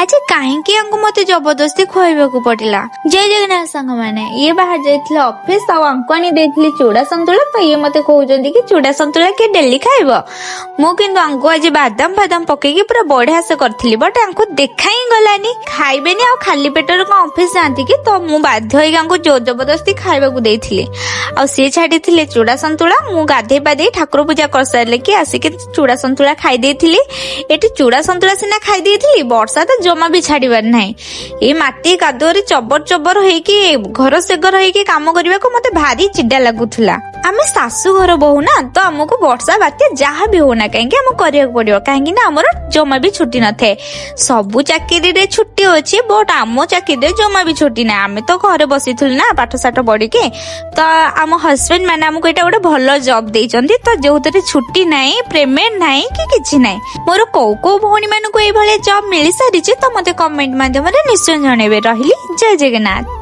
ଆଜି କାହିଁକି ଆଙ୍କୁ ମତେ ଜବରଦସ୍ତି ଖୁଆଇବାକୁ ପଡିଲା। ଜୟ ଜଗନ୍ନାଥ ସାଙ୍ଗମାନେ, ଇଏ ବାହାରି ଯାଇଥିଲେ ଅଫିସ ଆଉ ଆଙ୍କୁ ଆଣି ଦେଇଥିଲି ଚୁଡା ସନ୍ତୁଳା। ତ ଇଏ ମତେ କହୁଛନ୍ତି କି ଚୁଡା ସନ୍ତୁଳା କିଏ ଡେଲି ଖାଇବ। ମୁଁ କିନ୍ତୁ ଆଙ୍କୁ ଆଜି ବାଦାମ ଫାଦାମ ପକେଇକି ପୁରା ବଢିଆ ସେ କରିଥିଲି, ବଟ୍ ଆଙ୍କୁ ଦେଖା ହିଁ ଗଲାନି। ଖାଇବେନି ଆଉ ଖାଲି ପେଟରେ କଣ ଅଫିସ ଯାଆନ୍ତି କି? ତ ମୁଁ ବାଧ୍ୟ ହେଇକି ଆଙ୍କୁ ଜବରଦସ୍ତି ଖାଇବାକୁ ଦେଇଥିଲି। ଆଉ ସିଏ ଛାଡିଥିଲେ ଚୁଡା ସନ୍ତୁଳା। ମୁଁ ଗାଧେଇ ପାଧେଇ ଠାକୁର ପୂଜା କରିସାରିଲେ କି ଆସିକି ଚୁଡା ସନ୍ତୁଳା ଖାଇ ଦେଇଥିଲି। ଏଠି ଚୁଡା ସନ୍ତୁଳା ସିନା ଖାଇ ଦେଇଥିଲି, ବର୍ଷା ତ ଜମା ବି ଛାଡିବାର ନାହିଁ। ଏଇ ମାଟି କାଦୁଅରେ ଚବର ଚବର ହେଇକି ଘର ସେଘର ହେଇକି କାମ କରିବାକୁ ମତେ ଭାରି ଚିଡା ଲାଗୁଥିଲା। ଆମେ ଶାଶୁ ଘର ବୋହୁ ନା, ତ ଆମକୁ ବର୍ଷା ବାତ୍ୟା ଯାହା ବି ହଉନା କାହିଁକି ଆମକୁ କରିବାକୁ ପଡିବ। କାହିଁକି ନା ଆମର ଜମା ବି ଛୁଟି ନଥାଏ। ସବୁ ଚାକିରିରେ ଛୁଟି ଅଛି, ବଟ୍ ଆମ ଚାକିରିରେ ଜମା ବି ଛୁଟି ନାହିଁ। ଆମେ ତ ଘରେ ବସିଥିଲୁ ନା ପାଠ ସାଠ ପଢିକି। ତ ଆମ ହଜବେଣ୍ଡ ମାନେ ଆମକୁ ଏଇଟା ଗୋଟେ ଭଲ ଜବ୍ ଦେଇଛନ୍ତି, ତ ଯୋଉଥିରେ ଛୁଟି ନାହିଁ, ପେମେଣ୍ଟ ନାହିଁ କି କିଛି ନାହିଁ। ମୋର କୋଉ କୋଉ ଭଉଣୀ ମାନଙ୍କୁ ଏଇଭଳିଆ ଜବ୍ ମିଳିସାରିଛି ତ ମତେ କମେଣ୍ଟ ମାଧ୍ୟମରେ ନିଶ୍ଚୟ ଜଣେଇବେ। ରହିଲି, ଜୟ ଜଗନ୍ନାଥ।